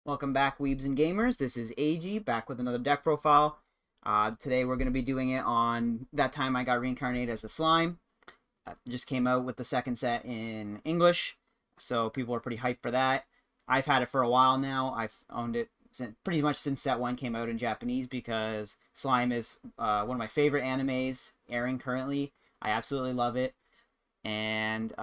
Welcome back, Weebs and Gamers. This is AG, back with another deck profile. Today we're going to be doing it on that time I got reincarnated as a slime. Just came out with the second set in English, so people are pretty hyped for that. I've had it for a while now. I've owned it pretty much since set 1 came out in Japanese because slime is one of my favorite animes airing currently. I absolutely love it. And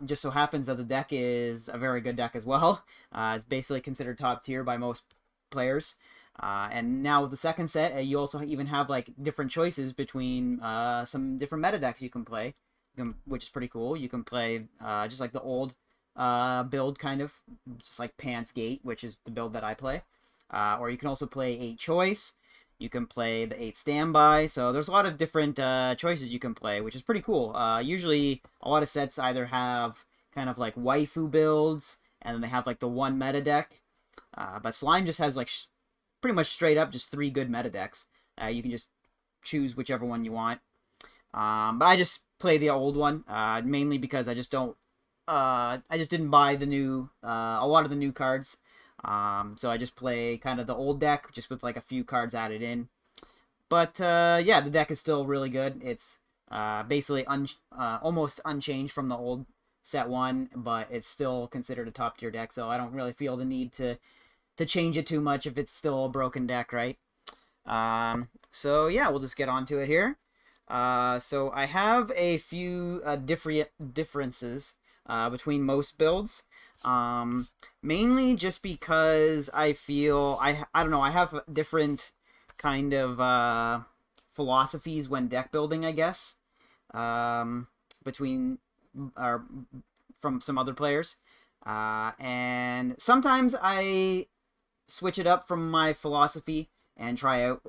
just so happens that the deck is a very good deck as well. It's basically considered top tier by most players. And now with the second set, you also even have like different choices between some different meta decks you can play, which is pretty cool. You can play just like the old build, kind of just like Pants Gate, which is the build that I play. Or you can also play 8 choice. You can play the 8 standby, so there's a lot of different choices you can play, which is pretty cool. Usually, a lot of sets either have kind of like waifu builds, and then they have like the one meta deck. But Slime just has like pretty much straight up just 3 good meta decks. You can just choose whichever one you want. But I just play the old one, mainly because I just don't. I just didn't buy the new, a lot of the new cards. So I just play kind of the old deck, just with like a few cards added in. But yeah, the deck is still really good. It's basically almost unchanged from the old set 1, but it's still considered a top tier deck. So I don't really feel the need to change it too much if it's still a broken deck, right? So yeah, we'll just get on to it here. So I have a few differences between most builds. Mainly just because I feel I don't know, I have different kind of philosophies when deck building, I guess. Between or from some other players. And sometimes I switch it up from my philosophy and try out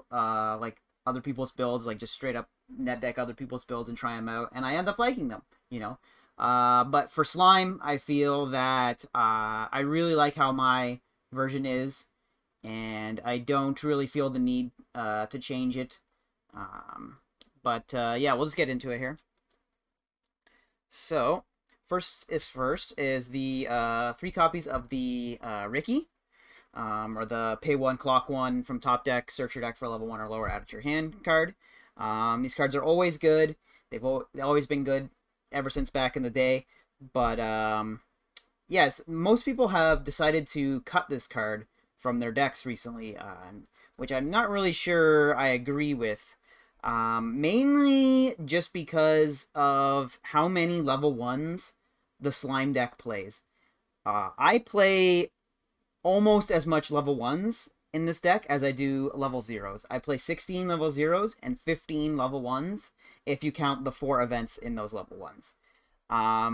like other people's builds, like just straight up net deck other people's builds and try them out, and I end up liking them, you know. But for Slime, I feel that I really like how my version is, and I don't really feel the need to change it. But yeah, we'll just get into it here. So, first is the 3 copies of the Ricky, or the pay 1, clock 1 from top deck, search your deck for level 1 or lower, add it to your hand card. These cards are always good. They've always been good ever since back in the day. But yes, most people have decided to cut this card from their decks recently, which I'm not really sure I agree with. Mainly just because of how many level 1s the Slime deck plays. I play almost as much level 1s in this deck as I do level 0s. I play 16 level 0s and 15 level 1s if you count the 4 events in those level 1s.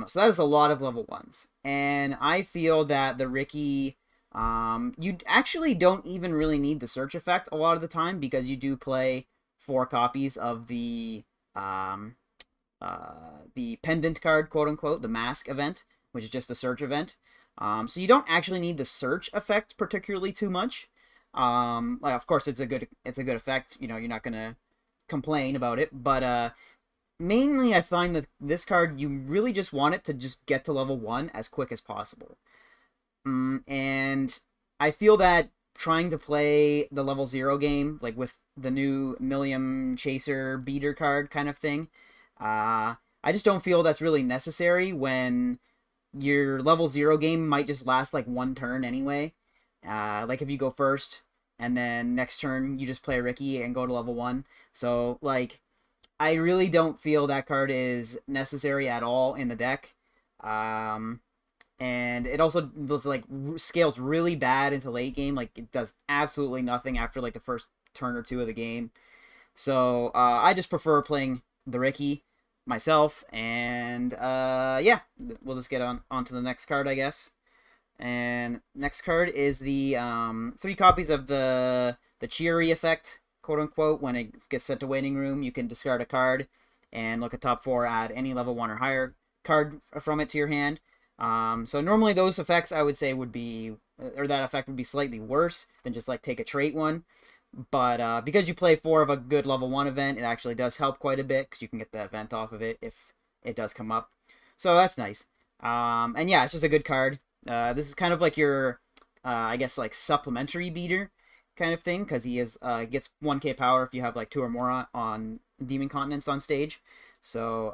So that is a lot of level 1s. And I feel that the Ricky, you actually don't even really need the search effect a lot of the time, because you do play 4 copies of the pendant card, quote unquote, the mask event, which is just a search event. So you don't actually need the search effect particularly too much. Like, of course, it's a good effect. You know, you're not gonna complain about it, but mainly I find that this card, you really just want it to just get to level 1 as quick as possible. And I feel that trying to play the level 0 game, like with the new Millium Chaser beater card kind of thing, I just don't feel that's really necessary when your level 0 game might just last like 1 turn anyway. Like if you go first and then next turn you just play Ricky and go to level 1. So like, I really don't feel that card is necessary at all in the deck. And it also does like scales really bad into late game. Like it does absolutely nothing after like the first turn or 2 of the game. So I just prefer playing the Ricky myself. And yeah, we'll just get on to the next card, I guess. And next card is the 3 copies of the Cheery effect, quote unquote. When it gets sent to waiting room, you can discard a card and look at top 4, add any level 1 or higher card from it to your hand. So normally those effects I would say would be, or that effect would be slightly worse than just like take a trait one. But because you play 4 of a good level 1 event, it actually does help quite a bit, because you can get the event off of it if it does come up. So that's nice. And yeah, it's just a good card. This is kind of like your I guess like supplementary beater kind of thing, because he is gets 1k power if you have like 2 or more on Demon Continents on stage. So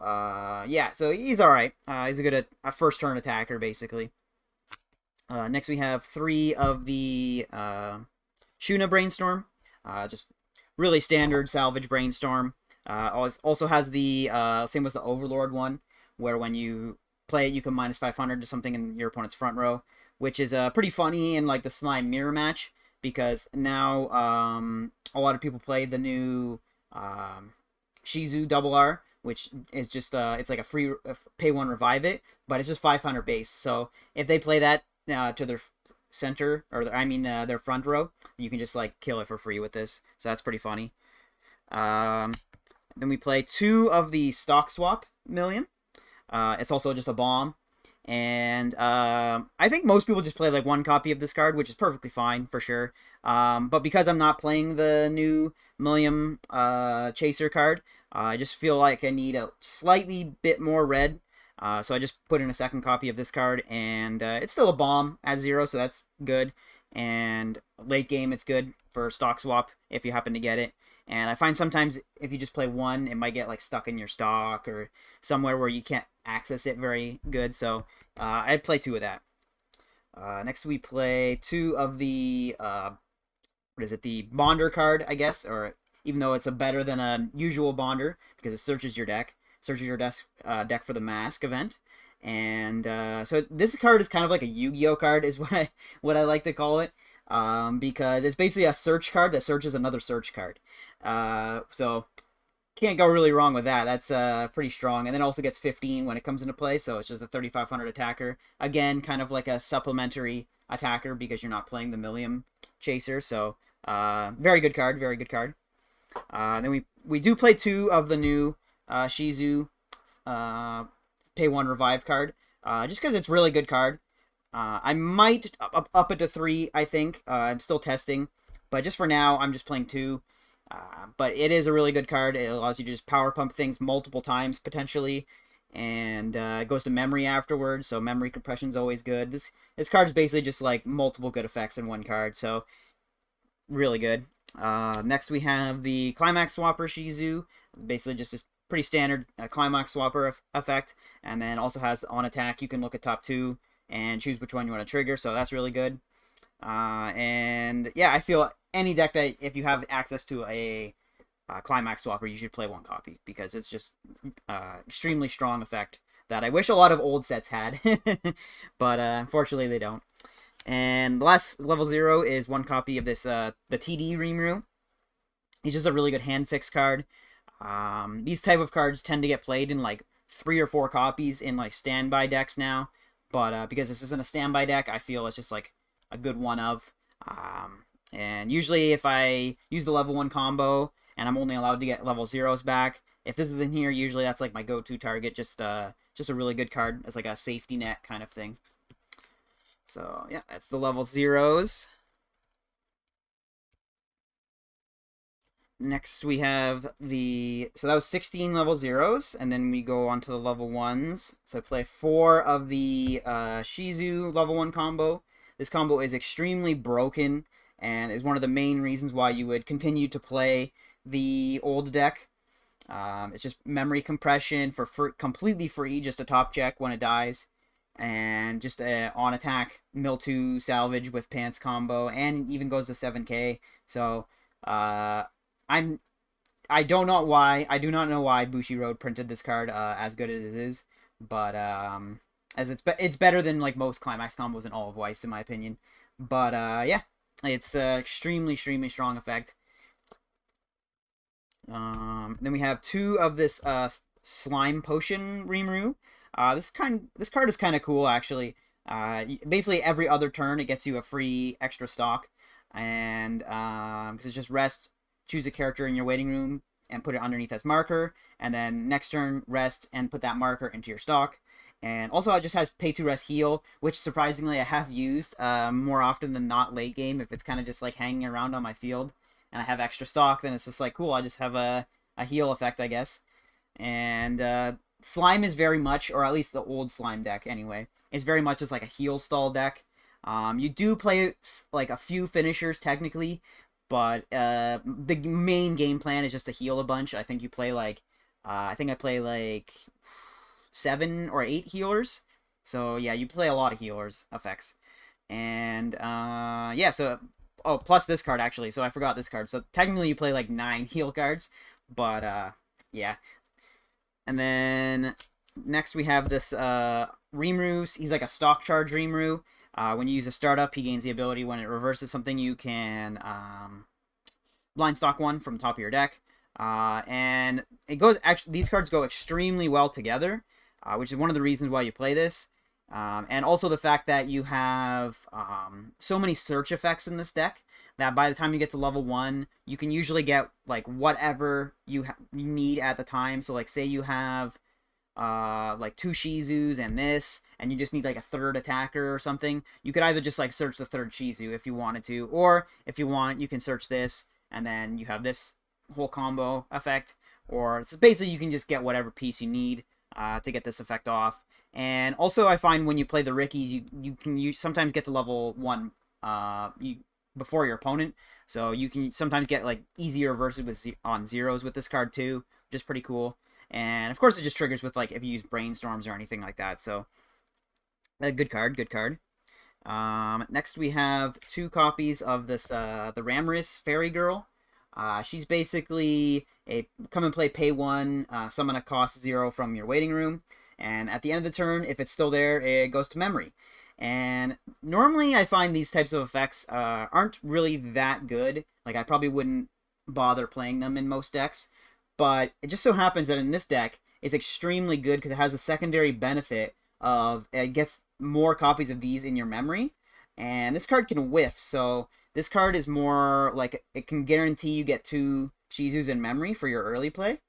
yeah, so he's all right. He's a good first turn attacker basically. Next we have 3 of the Shuna Brainstorm, just really standard salvage Brainstorm. Also has the same as the Overlord one, where when you play it, you can minus 500 to something in your opponent's front row, which is pretty funny in like the Slime Mirror match, because now a lot of people play the new Shizu Double R, which is just it's like a free pay 1 revive it, but it's just 500 base. So if they play that to their center, or their front row, you can just like kill it for free with this. So that's pretty funny. Then we play 2 of the Stock Swap Million. It's also just a bomb. And I think most people just play like 1 copy of this card, which is perfectly fine for sure. But because I'm not playing the new Million Chaser card, I just feel like I need a slightly bit more red. So I just put in a 2nd copy of this card, and it's still a bomb at 0, so that's good. And late game, it's good for stock swap if you happen to get it. And I find sometimes if you just play 1, it might get like stuck in your stock or somewhere where you can't access it very good. So I'd play 2 of that. Next we play 2 of the the Bonder card, I guess, or even though it's a better than a usual Bonder because it searches your deck deck for the Mask event. And so this card is kind of like a Yu-Gi-Oh card, is what I like to call it, because it's basically a search card that searches another search card. So can't go really wrong with that. That's pretty strong. And then also gets 15 when it comes into play, so it's just a 3,500 attacker. Again, kind of like a supplementary attacker because you're not playing the Million Chaser. So very good card, very good card. Then we do play 2 of the new Shizu pay 1 revive card, just because it's a really good card. I might up it to 3, I think. I'm still testing, but just for now, I'm just playing 2. But it is a really good card. It allows you to just power pump things multiple times, potentially, and it goes to memory afterwards, so memory compression is always good. This card is basically just like multiple good effects in 1 card, so really good. Next we have the Climax Swapper Shizu, basically just this pretty standard Climax Swapper effect, and then also has on attack, you can look at top 2 and choose which one you want to trigger, so that's really good. And yeah, I feel any deck that if you have access to a Climax Swapper, you should play 1 copy, because it's just extremely strong effect that I wish a lot of old sets had, but unfortunately they don't. And the last level 0 is 1 copy of this the TD Rimuru. He's just a really good hand fix card. These type of cards tend to get played in like 3 or 4 copies in like standby decks now, but because this isn't a standby deck, I feel it's just like a good one of. And usually if I use the level 1 combo and I'm only allowed to get level 0s back, if this is in here, usually that's like my go-to target. Just a really good card as like a safety net kind of thing. So yeah, that's the level 0s. Next we have so that was 16 level 0s, and then we go on to the level 1s. So I play 4 of the Shizu level 1 combo. This combo is extremely broken, and is one of the main reasons why you would continue to play the old deck. It's just memory compression for completely free, just a top check when it dies, and just on attack mill 2 salvage with pants combo, and even goes to 7k. So I do not know why Bushiroad printed this card as good as it is, but as it's better than like most Climax combos in all of WEISS, in my opinion. But yeah, it's extremely strong effect. Then we have 2 of this Slime Potion Rimuru. This card is kind of cool, actually. Basically every other turn it gets you a free extra stock, and because it's just rest, choose a character in your waiting room and put it underneath as marker, and then next turn rest and put that marker into your stock. And also it just has pay 2 rest heal, which surprisingly I have used more often than not late game if it's kind of just like hanging around on my field and I have extra stock. Then it's just like, cool, I just have a heal effect, I guess. And Slime is very much, or at least the old Slime deck anyway, is very much just like a heal stall deck. You do play like a few finishers technically, but the main game plan is just to heal a bunch. I think you play like, I think I play like 7 or 8 healers. So yeah, you play a lot of healers effects, and yeah. So oh, plus this card actually. So I forgot this card. So technically you play like 9 heal cards, but yeah. And then next we have this Rimuru. He's like a stock charge Rimuru. When you use a startup, he gains the ability when it reverses something, you can blind stock one from top of your deck. And it goes actually, these cards go extremely well together, which is one of the reasons why you play this. And also the fact that you have so many search effects in this deck that by the time you get to level 1, you can usually get like whatever you need at the time. So like say you have like 2 Shizus and this, and you just need like a 3rd attacker or something, you could either just like search the 3rd Shizu if you wanted to, or if you want, you can search this, and then you have this whole combo effect, or it's basically you can just get whatever piece you need to get this effect off. And also I find when you play the Rickies, you sometimes get to level 1 before your opponent, so you can sometimes get like easier reverses on zeros with this card too, which is pretty cool. And of course it just triggers with like if you use brainstorms or anything like that. So a good card, good card. Next we have 2 copies of this the Ramris Fairy Girl. She's basically a come and play pay 1, summon a cost 0 from your waiting room, and at the end of the turn, if it's still there, it goes to memory. And normally I find these types of effects aren't really that good. Like I probably wouldn't bother playing them in most decks, but it just so happens that in this deck, it's extremely good because it has a secondary benefit of it gets more copies of these in your memory, and this card can whiff. So this card is more like it can guarantee you get 2 Shizus in memory for your early play.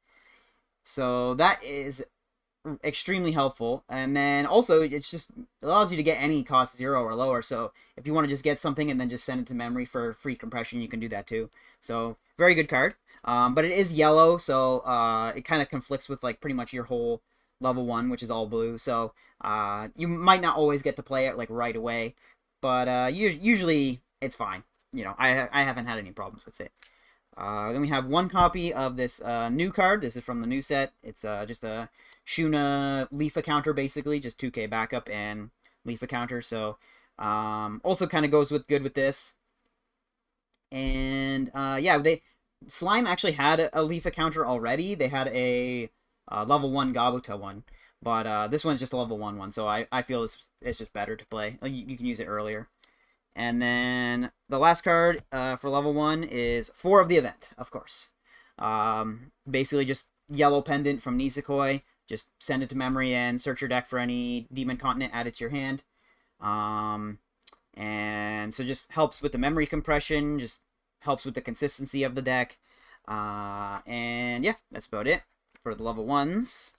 So that is extremely helpful. And then also it just allows you to get any cost 0 or lower. So if you want to just get something and then just send it to memory for free compression, you can do that too. So very good card. But it is yellow, so it kind of conflicts with like pretty much your whole level 1, which is all blue. So you might not always get to play it like right away, but usually it's fine. You know, I haven't had any problems with it. Then we have 1 copy of this new card. This is from the new set. It's just a Shuna Leafa counter, basically, just 2k backup and Leafa counter. So also kind of goes good with this. And yeah, Slime actually had a Leafa counter already. They had a level 1 Gabuta one, but this one's just a level 1 one. So I feel it's just better to play. You can use it earlier. And then the last card for level 1 is 4 of the event, of course. Basically just yellow pendant from Nisekoi. Just send it to memory and search your deck for any Demon Continent, add it to your hand. And so just helps with the memory compression, just helps with the consistency of the deck. And yeah, that's about it for the level 1s.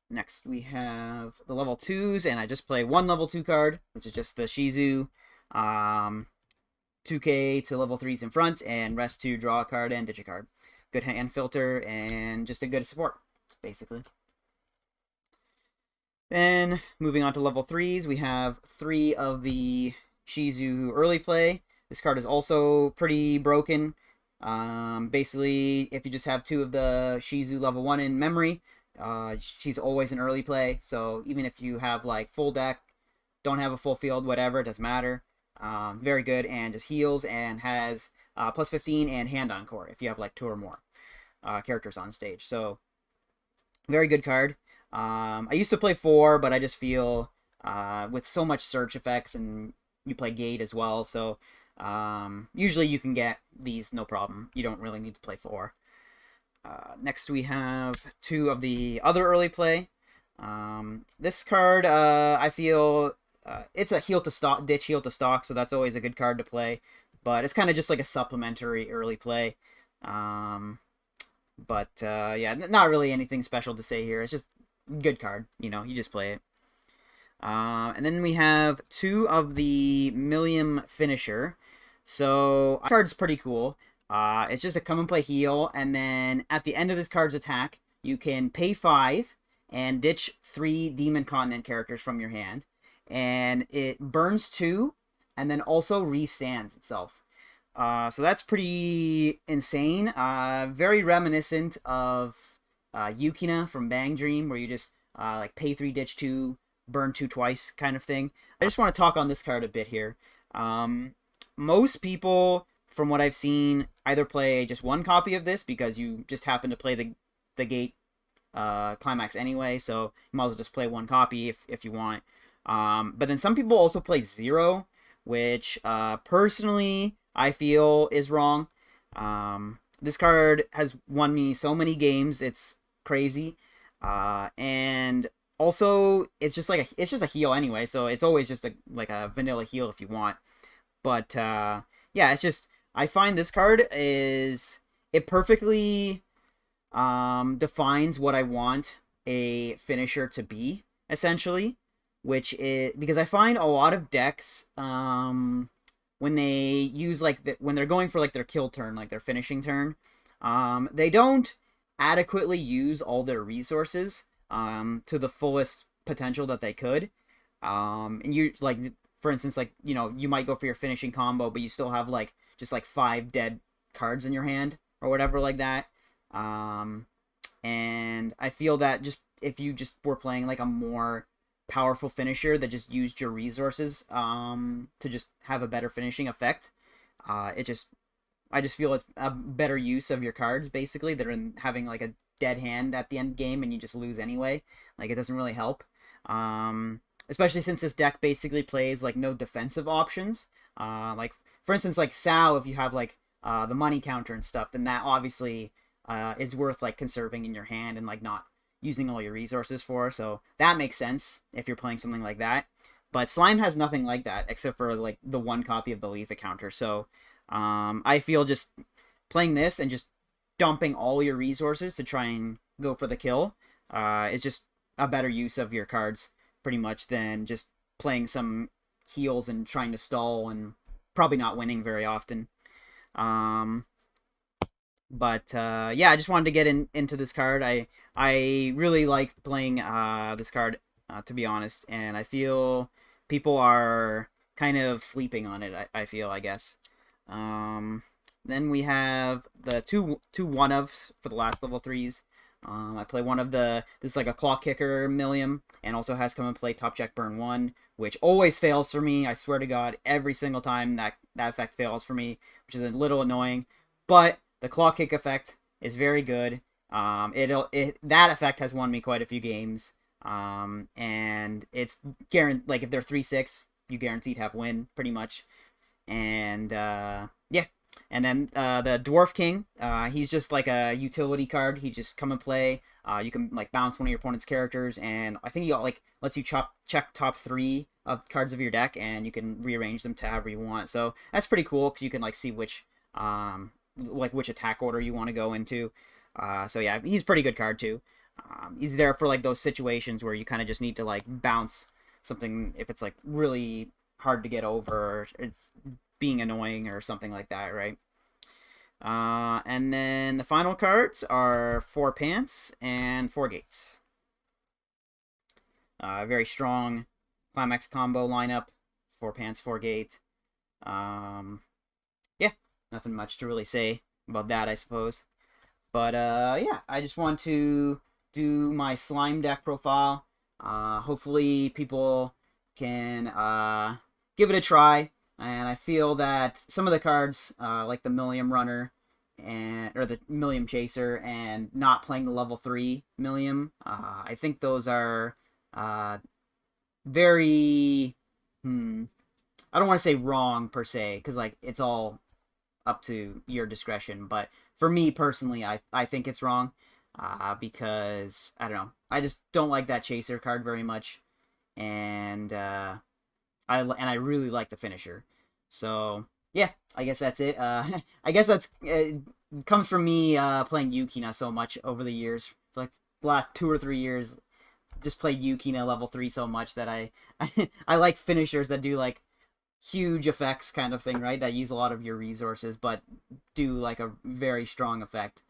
Next, we have the level 2s, and I just play 1 level 2 card, which is just the Shizu. 2k to level 3s in front, and rest to draw a card and ditch a card. Good hand filter, and just a good support, basically. Then, moving on to level 3s, we have 3 of the Shizu early play. This card is also pretty broken. Basically, if you just have 2 of the Shizu level 1 in memory, she's always an early play, so even if you have like full deck, don't have a full field, whatever, it doesn't matter. Very good, and just heals and has plus 15 and hand encore if you have like 2 or more characters on stage. So very good card. I used to play 4, but I just feel with so much search effects, and you play gate as well, so usually you can get these no problem. You don't really need to play 4. Next we have 2 of the other early play. This card, I feel, it's a heal to stock, ditch heal to stock, so that's always a good card to play. But it's kind of just like a supplementary early play. Yeah, not really anything special to say here. It's just a good card, you know, you just play it. And then we have 2 of the Millium Finisher. So, this card's pretty cool. It's just a come and play heal, and then at the end of this card's attack, you can pay 5 and ditch 3 Demon Continent characters from your hand. And it burns 2, and then also restands itself. So that's pretty insane. Very reminiscent of Yukina from Bang Dream, where you just like pay 3, ditch 2, burn 2 twice kind of thing. I just want to talk on this card a bit here. Most people, from what I've seen, either play just 1 copy of this because you just happen to play the gate climax anyway, so you might as well just play 1 copy if you want. But then some people also play 0, which personally I feel is wrong. This card has won me so many games, it's crazy. And also it's just a heal anyway, so it's always just like a vanilla heal if you want. But yeah, it's just, I find this card it perfectly defines what I want a finisher to be, essentially, which is because I find a lot of decks when they use when they're going for like their kill turn, like their finishing turn, they don't adequately use all their resources to the fullest potential that they could. And you, like, for instance, like, you know, you might go for your finishing combo, but you still have like just like 5 dead cards in your hand or whatever like that. And I feel that just if you just were playing like a more powerful finisher that just used your resources to just have a better finishing effect, I just feel it's a better use of your cards, basically, than having like a dead hand at the end game and you just lose anyway. Like, it doesn't really help. Especially since this deck basically plays like no defensive options. Like, for instance, like Sao, if you have like the money counter and stuff, then that obviously is worth like conserving in your hand and like not using all your resources for. So that makes sense if you're playing something like that. But Slime has nothing like that except for like the 1 copy of the Leaf counter. So I feel just playing this and just dumping all your resources to try and go for the kill is just a better use of your cards, pretty much, than just playing some heals and trying to stall and probably not winning very often. But yeah, I just wanted to get into this card. I really like playing this card, to be honest, and I feel people are kind of sleeping on it, I feel, I guess. Then we have the two 1-ofs for the last level 3s. I play one of this is like a Clock Kicker Millium, and also has come and play Top Check Burn 1, which always fails for me. I swear to God, every single time that effect fails for me, which is a little annoying. But the Claw Kick effect is very good. That effect has won me quite a few games. And it's guaranteed, like, if they're 3/6, you guaranteed have win, pretty much. And yeah. And then the Dwarf King, he's just like a utility card. He just come and play. You can like bounce one of your opponent's characters, and I think he like lets you check top 3 of cards of your deck, and you can rearrange them to however you want. So that's pretty cool because you can like see which attack order you want to go into. So yeah, he's a pretty good card too. He's there for like those situations where you kind of just need to like bounce something if it's like really hard to get over, or it's being annoying or something like that, right? And then the final cards are 4 Pants and 4 Gates. Very strong Climax combo lineup. 4 Pants, 4 Gate. Yeah, nothing much to really say about that, I suppose. But yeah, I just want to do my slime deck profile. Hopefully people can give it a try. And I feel that some of the cards, like the Millium Runner, or the Millium Chaser, and not playing the level 3 Millium, I think those are very, I don't want to say wrong per se, because like it's all up to your discretion. But for me personally, I think it's wrong, because I don't know, I just don't like that Chaser card very much, and I really like the finisher. So yeah, I guess that's it. I guess that's comes from me playing Yukina so much over the years. For like the last 2 or 3 years, just played Yukina level 3 so much that I like finishers that do like huge effects kind of thing, right? That use a lot of your resources, but do like a very strong effect.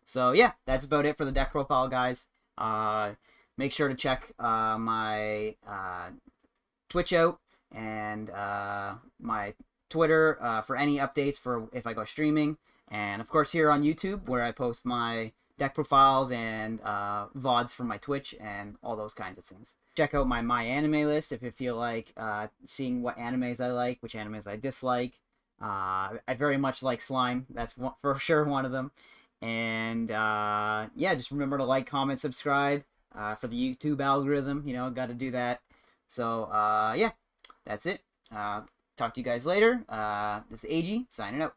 So yeah, that's about it for the deck profile, guys. Make sure to check my Twitch out and my Twitter for any updates for if I go streaming. And of course here on YouTube, where I post my deck profiles and VODs from my Twitch and all those kinds of things. Check out my anime list if you feel like seeing what animes I like, which animes I dislike. I very much like slime. That's for sure one of them. And yeah, just remember to like, comment, subscribe for the YouTube algorithm. You know, got to do that. So yeah, that's it. Talk to you guys later. This is EIJI signing out.